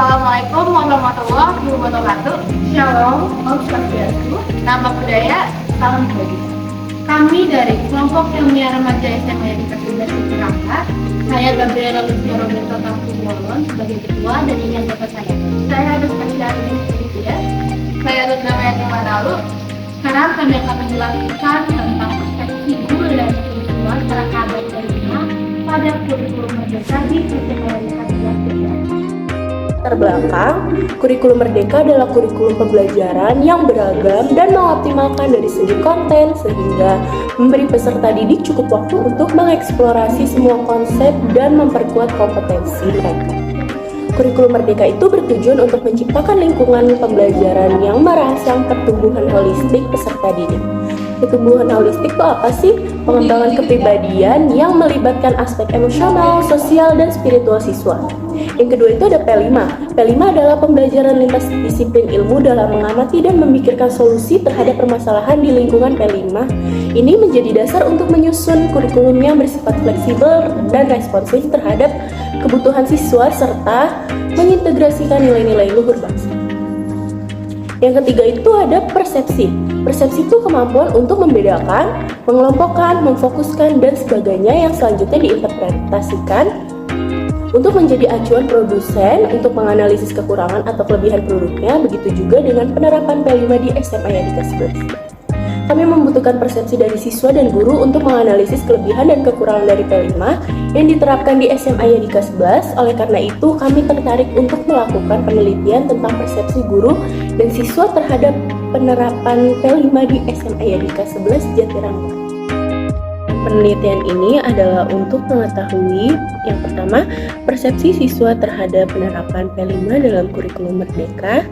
Assalamualaikum warahmatullahi wabarakatuh. Shalom, Om Swastiastu. Nama budaya, salam kebajikan. Kami dari kelompok ilmiah remaja SMA di Kasubes Jakarta. Saya Gabriela Lucia Roberto Tampubolon sebagai ketua dan ini anggota saya. Saya ada spesial ini ya. Saya Lutna Mayati Manalu. Sekarang kami akan menjelaskan tentang persepsi guru dan siswa secara kader dan lima pada kurikulum merdeka di SMA di Kasubes. Terbelakang, kurikulum merdeka adalah kurikulum pembelajaran yang beragam dan mengoptimalkan dari segi konten sehingga memberi peserta didik cukup waktu untuk mengeksplorasi semua konsep dan memperkuat kompetensi mereka. Kurikulum merdeka itu bertujuan untuk menciptakan lingkungan pembelajaran yang merangsang pertumbuhan holistik peserta didik. Pertumbuhan holistik itu apa sih? Pengembangan kepribadian yang melibatkan aspek emosional, sosial, dan spiritual siswa. Yang kedua itu ada P5. P5 adalah pembelajaran lintas disiplin ilmu dalam mengamati dan memikirkan solusi terhadap permasalahan di lingkungan P5. Ini menjadi dasar untuk menyusun kurikulum yang bersifat fleksibel dan responsif terhadap kebutuhan siswa serta mengintegrasikan nilai-nilai luhur bangsa. Yang ketiga itu ada persepsi. Persepsi itu kemampuan untuk membedakan, mengelompokkan, memfokuskan, dan sebagainya yang selanjutnya diinterpretasikan untuk menjadi acuan produsen untuk menganalisis kekurangan atau kelebihan produknya. Begitu juga dengan penerapan P5 di SMA Yadika 11. Kami membutuhkan persepsi dari siswa dan guru untuk menganalisis kelebihan dan kekurangan dari P5 yang diterapkan di SMA Yadika 11. Oleh karena itu, kami tertarik untuk melakukan penelitian tentang persepsi guru dan siswa terhadap penerapan P5 di SMA Yadika 11 Jatirangga. Penelitian ini adalah untuk mengetahui yang pertama, persepsi siswa terhadap penerapan P5 dalam kurikulum merdeka.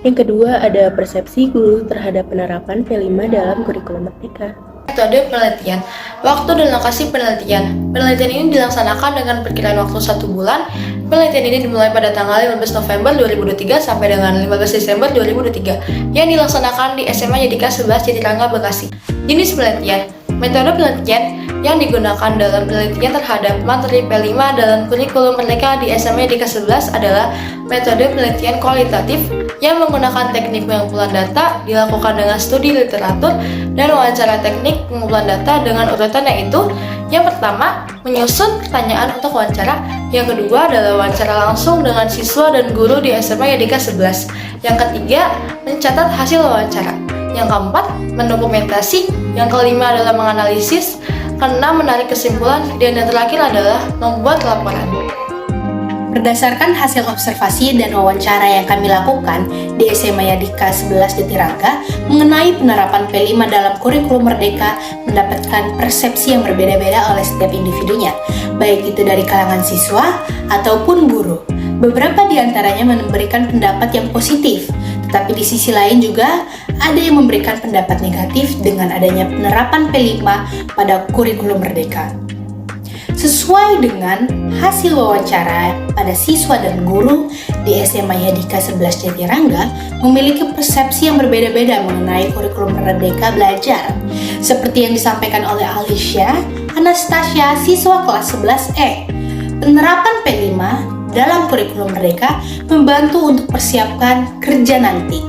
Yang kedua, ada persepsi guru terhadap penerapan P5 dalam kurikulum merdeka. Metode penelitian, waktu dan lokasi penelitian. Penelitian ini dilaksanakan dengan perkiraan waktu 1 bulan. Penelitian ini dimulai pada tanggal 15 November 2023 sampai dengan 15 Desember 2023 yang dilaksanakan di SMA Yadika 11 Jatirangga, Bekasi. Jenis penelitian, metode penelitian yang digunakan dalam penelitian terhadap materi P5 dalam kurikulum merdeka di SMA Yadika 11 adalah metode penelitian kualitatif yang menggunakan teknik pengumpulan data dilakukan dengan studi literatur dan wawancara teknik pengumpulan data dengan urutan yaitu yang pertama, menyusun pertanyaan untuk wawancara. Yang kedua adalah wawancara langsung dengan siswa dan guru di SMA Yadika 11. Yang ketiga, mencatat hasil wawancara. Yang keempat, mendokumentasi. Yang kelima adalah menganalisis. Keenam, menarik kesimpulan. Dan yang terakhir adalah membuat laporan. Berdasarkan hasil observasi dan wawancara yang kami lakukan di SMA Yadika 11 Jatirangga mengenai penerapan P5 dalam kurikulum merdeka mendapatkan persepsi yang berbeda-beda oleh setiap individunya, baik itu dari kalangan siswa ataupun guru. Beberapa di antaranya memberikan pendapat yang positif, tetapi di sisi lain juga ada yang memberikan pendapat negatif dengan adanya penerapan P5 pada kurikulum merdeka. Sesuai dengan hasil wawancara pada siswa dan guru di SMA Yadika 11 Jatirangga memiliki persepsi yang berbeda-beda mengenai kurikulum merdeka belajar. Seperti yang disampaikan oleh Alicia Anastasia, siswa kelas 11E. Penerapan P5 dalam kurikulum merdeka membantu untuk persiapkan kerja nanti.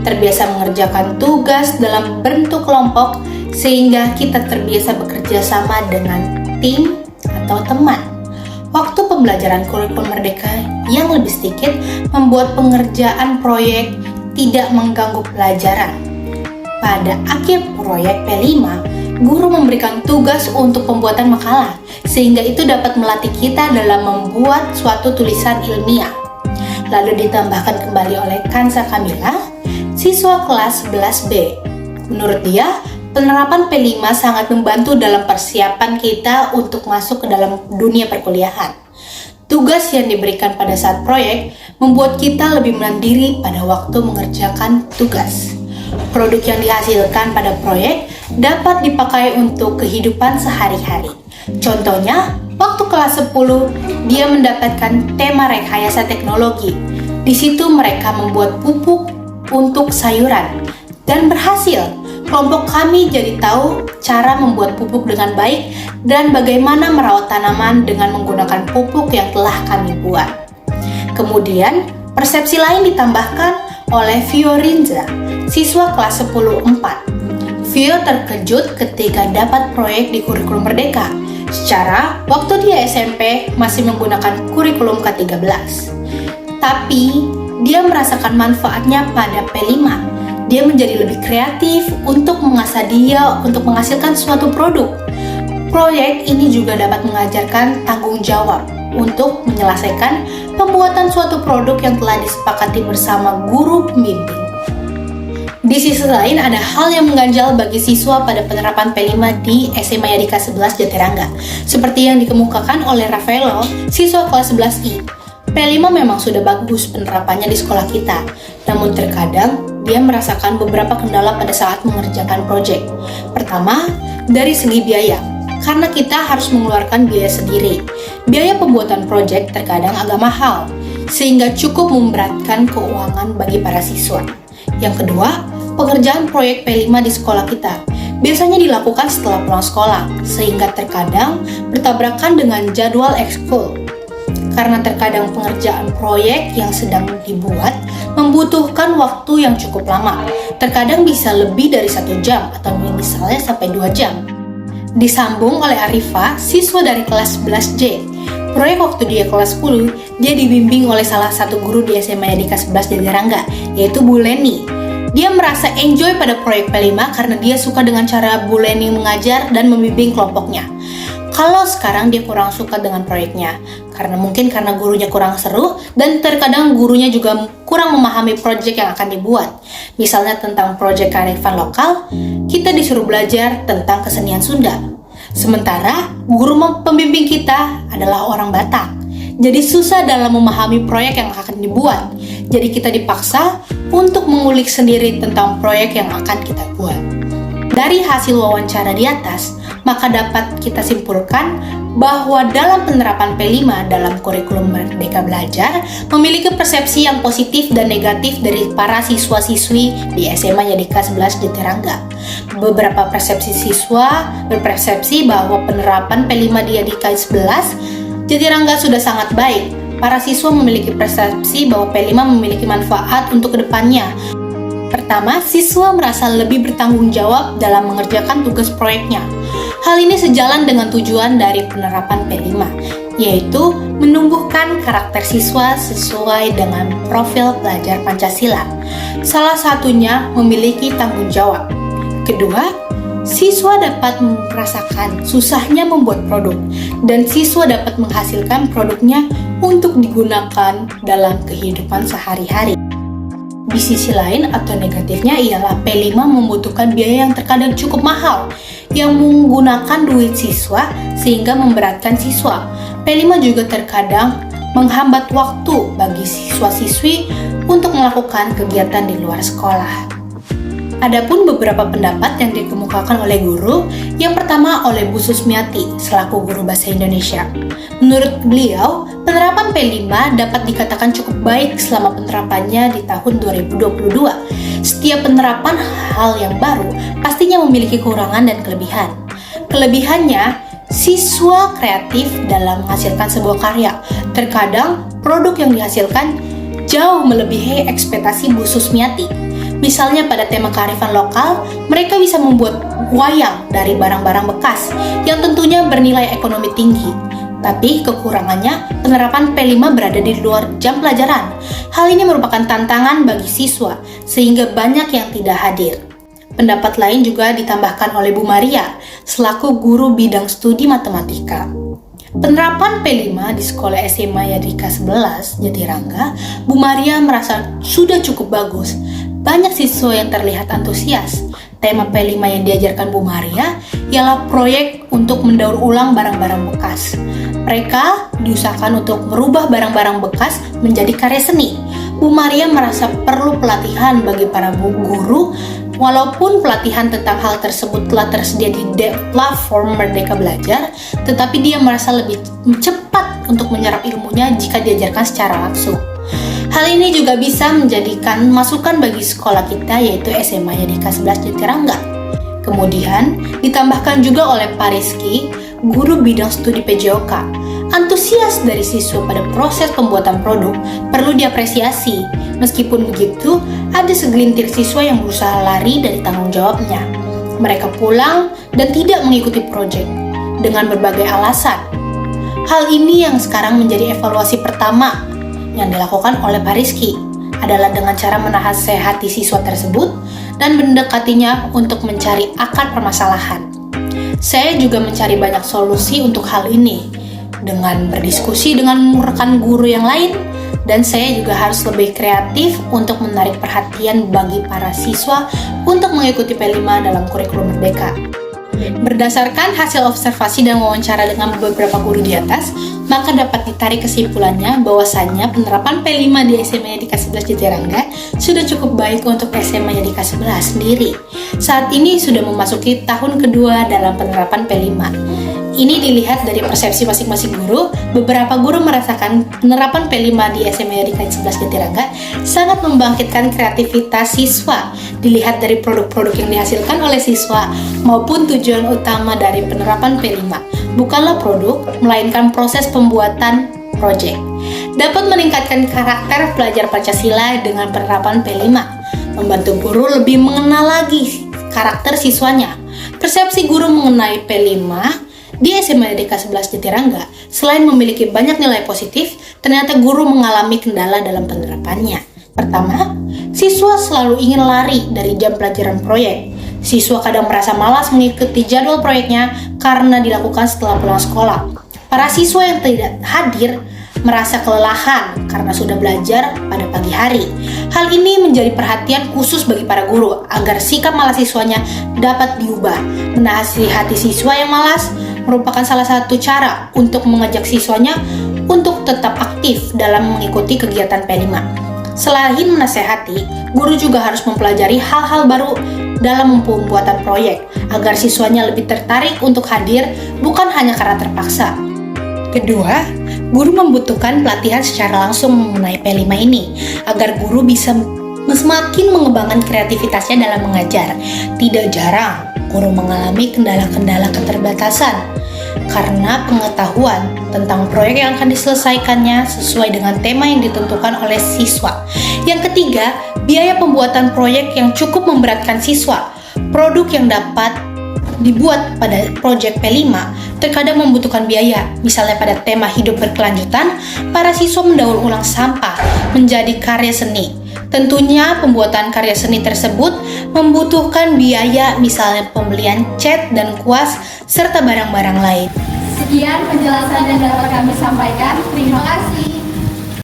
Terbiasa mengerjakan tugas dalam bentuk kelompok sehingga kita terbiasa bekerja sama dengan tim atau teman. Waktu pembelajaran kurikulum merdeka yang lebih sedikit membuat pengerjaan proyek tidak mengganggu pelajaran. Pada akhir proyek P5, guru memberikan tugas untuk pembuatan makalah, sehingga itu dapat melatih kita dalam membuat suatu tulisan ilmiah. Lalu ditambahkan kembali oleh Kansa Kamila, siswa kelas 11B. Menurut dia, penerapan P5 sangat membantu dalam persiapan kita untuk masuk ke dalam dunia perkuliahan. Tugas yang diberikan pada saat proyek membuat kita lebih mandiri pada waktu mengerjakan tugas. Produk yang dihasilkan pada proyek dapat dipakai untuk kehidupan sehari-hari. Contohnya, waktu kelas 10, dia mendapatkan tema rekayasa teknologi. Di situ mereka membuat pupuk untuk sayuran dan berhasil. Kelompok kami jadi tahu cara membuat pupuk dengan baik dan bagaimana merawat tanaman dengan menggunakan pupuk yang telah kami buat. Kemudian, persepsi lain ditambahkan oleh Fiorenza, siswa kelas 10-4. Vio terkejut ketika dapat proyek di kurikulum Merdeka. Secara, waktu dia SMP masih menggunakan kurikulum K13. Tapi, dia merasakan manfaatnya pada P5. Dia menjadi lebih kreatif untuk mengasah dia untuk menghasilkan suatu produk. Proyek ini juga dapat mengajarkan tanggung jawab untuk menyelesaikan pembuatan suatu produk yang telah disepakati bersama guru pembimbing. Di sisi lain, ada hal yang mengganjal bagi siswa pada penerapan P5 di SMA Yadika 11 Jatirangga, seperti yang dikemukakan oleh Rafaelo, siswa kelas 11I. P5 memang sudah bagus penerapannya di sekolah kita, namun terkadang dia merasakan beberapa kendala pada saat mengerjakan proyek. Pertama, dari segi biaya, karena kita harus mengeluarkan biaya sendiri. Biaya pembuatan proyek terkadang agak mahal, sehingga cukup memberatkan keuangan bagi para siswa. Yang kedua, pengerjaan proyek P5 di sekolah kita biasanya dilakukan setelah pulang sekolah, sehingga terkadang bertabrakan dengan jadwal ekskul. Karena terkadang pengerjaan proyek yang sedang dibuat membutuhkan waktu yang cukup lama, terkadang bisa lebih dari 1 jam atau misalnya sampai 2 jam. Disambung oleh Arifa, siswa dari kelas 11J. Proyek waktu dia kelas 10, dia dibimbing oleh salah satu guru di SMA Yadika 11 Jatirangga, yaitu Bu Leni. Dia merasa enjoy pada proyek P5 karena dia suka dengan cara Bu Leni mengajar dan membimbing kelompoknya. Kalau sekarang dia kurang suka dengan proyeknya, karena gurunya kurang seru dan terkadang gurunya juga kurang memahami proyek yang akan dibuat. Misalnya tentang proyek kearifan lokal, kita disuruh belajar tentang kesenian Sunda. Sementara guru pembimbing kita adalah orang Batak. Jadi susah dalam memahami proyek yang akan dibuat. Jadi kita dipaksa untuk mengulik sendiri tentang proyek yang akan kita buat. Dari hasil wawancara di atas, maka dapat kita simpulkan bahwa dalam penerapan P5 dalam kurikulum Merdeka Belajar memiliki persepsi yang positif dan negatif dari para siswa-siswi di SMA Yadika 11 Jatirangga. Beberapa persepsi siswa berpersepsi bahwa penerapan P5 di Yadika 11 Jatirangga sudah sangat baik. Para siswa memiliki persepsi bahwa P5 memiliki manfaat untuk kedepannya. Pertama, siswa merasa lebih bertanggung jawab dalam mengerjakan tugas proyeknya. Hal ini sejalan dengan tujuan dari penerapan P5, yaitu menumbuhkan karakter siswa sesuai dengan profil pelajar Pancasila. Salah satunya memiliki tanggung jawab. Kedua, siswa dapat merasakan susahnya membuat produk, dan siswa dapat menghasilkan produknya untuk digunakan dalam kehidupan sehari-hari. Di sisi lain atau negatifnya ialah P5 membutuhkan biaya yang terkadang cukup mahal yang menggunakan duit siswa sehingga memberatkan siswa. P5 juga terkadang menghambat waktu bagi siswa-siswi untuk melakukan kegiatan di luar sekolah. Adapun beberapa pendapat yang dikemukakan oleh guru, yang pertama oleh Bu Susmiati selaku guru bahasa Indonesia. Menurut beliau, penerapan P5 dapat dikatakan cukup baik selama penerapannya di tahun 2022. Setiap penerapan hal yang baru pastinya memiliki kekurangan dan kelebihan. Kelebihannya, siswa kreatif dalam menghasilkan sebuah karya. Terkadang produk yang dihasilkan jauh melebihi ekspektasi Bu Susmiati. Misalnya pada tema kearifan lokal, mereka bisa membuat wayang dari barang-barang bekas yang tentunya bernilai ekonomi tinggi. Tapi kekurangannya, penerapan P5 berada di luar jam pelajaran. Hal ini merupakan tantangan bagi siswa, sehingga banyak yang tidak hadir. Pendapat lain juga ditambahkan oleh Bu Maria, selaku guru bidang studi matematika. Penerapan P5 di sekolah SMA Yadika 11 Jatirangga, Bu Maria merasa sudah cukup bagus. Banyak siswa yang terlihat antusias. Tema P5 yang diajarkan Bu Maria ialah proyek untuk mendaur ulang barang-barang bekas. Mereka diusahakan untuk merubah barang-barang bekas menjadi karya seni. Bu Maria merasa perlu pelatihan bagi para guru. Walaupun pelatihan tentang hal tersebut telah tersedia di platform Merdeka Belajar, tetapi dia merasa lebih cepat untuk menyerap ilmunya jika diajarkan secara langsung. Hal ini juga bisa menjadikan masukan bagi sekolah kita, yaitu SMA Yadika 11 Jatirangga. Kemudian ditambahkan juga oleh Pak Rizky, guru bidang studi PJOK. Antusias dari siswa pada proses pembuatan produk perlu diapresiasi. Meskipun begitu, ada segelintir siswa yang berusaha lari dari tanggung jawabnya. Mereka pulang dan tidak mengikuti proyek dengan berbagai alasan. Hal ini yang sekarang menjadi evaluasi pertama yang dilakukan oleh Pak Rizky adalah dengan cara menasehati siswa tersebut dan mendekatinya untuk mencari akar permasalahan. Saya juga mencari banyak solusi untuk hal ini dengan berdiskusi dengan rekan guru yang lain, dan saya juga harus lebih kreatif untuk menarik perhatian bagi para siswa untuk mengikuti P5 dalam kurikulum Merdeka. Berdasarkan hasil observasi dan wawancara dengan beberapa guru di atas, maka dapat ditarik kesimpulannya bahwasannya penerapan P5 di SMA Yadika 11 Jatirangga sudah cukup baik untuk SMA Yadika 11 sendiri. Saat ini sudah memasuki tahun kedua dalam penerapan P5. Ini dilihat dari persepsi masing-masing guru. Beberapa guru merasakan penerapan P5 di SMA Yadika 11 Jatirangga sangat membangkitkan kreativitas siswa. Dilihat dari produk-produk yang dihasilkan oleh siswa maupun tujuan utama dari penerapan P5. Bukanlah produk, melainkan proses pembuatan proyek. Dapat meningkatkan karakter pelajar Pancasila dengan penerapan P5. Membantu guru lebih mengenal lagi karakter siswanya. Persepsi guru mengenai P5 di SMA Yadika 11 Jatirangga, selain memiliki banyak nilai positif, ternyata guru mengalami kendala dalam penerapannya. Pertama, siswa selalu ingin lari dari jam pelajaran proyek. Siswa kadang merasa malas mengikuti jadwal proyeknya karena dilakukan setelah pulang sekolah. Para siswa yang tidak hadir merasa kelelahan karena sudah belajar pada pagi hari. Hal ini menjadi perhatian khusus bagi para guru agar sikap malas siswanya dapat diubah. Menasihati siswa yang malas merupakan salah satu cara untuk mengajak siswanya untuk tetap aktif dalam mengikuti kegiatan P5. Selain menasehati, guru juga harus mempelajari hal-hal baru dalam pembuatan proyek agar siswanya lebih tertarik untuk hadir, bukan hanya karena terpaksa. Kedua, guru membutuhkan pelatihan secara langsung mengenai P5 ini agar guru bisa semakin mengembangkan kreativitasnya dalam mengajar. Tidak jarang guru mengalami kendala-kendala keterbatasan karena pengetahuan tentang proyek yang akan diselesaikannya sesuai dengan tema yang ditentukan oleh siswa. Yang ketiga, biaya pembuatan proyek yang cukup memberatkan siswa. Produk yang dapat dibuat pada proyek P5 terkadang membutuhkan biaya. Misalnya pada tema hidup berkelanjutan, para siswa mendaur ulang sampah menjadi karya seni. Tentunya pembuatan karya seni tersebut membutuhkan biaya, misalnya pembelian cat dan kuas serta barang-barang lain. Sekian penjelasan yang dapat kami sampaikan. Terima kasih.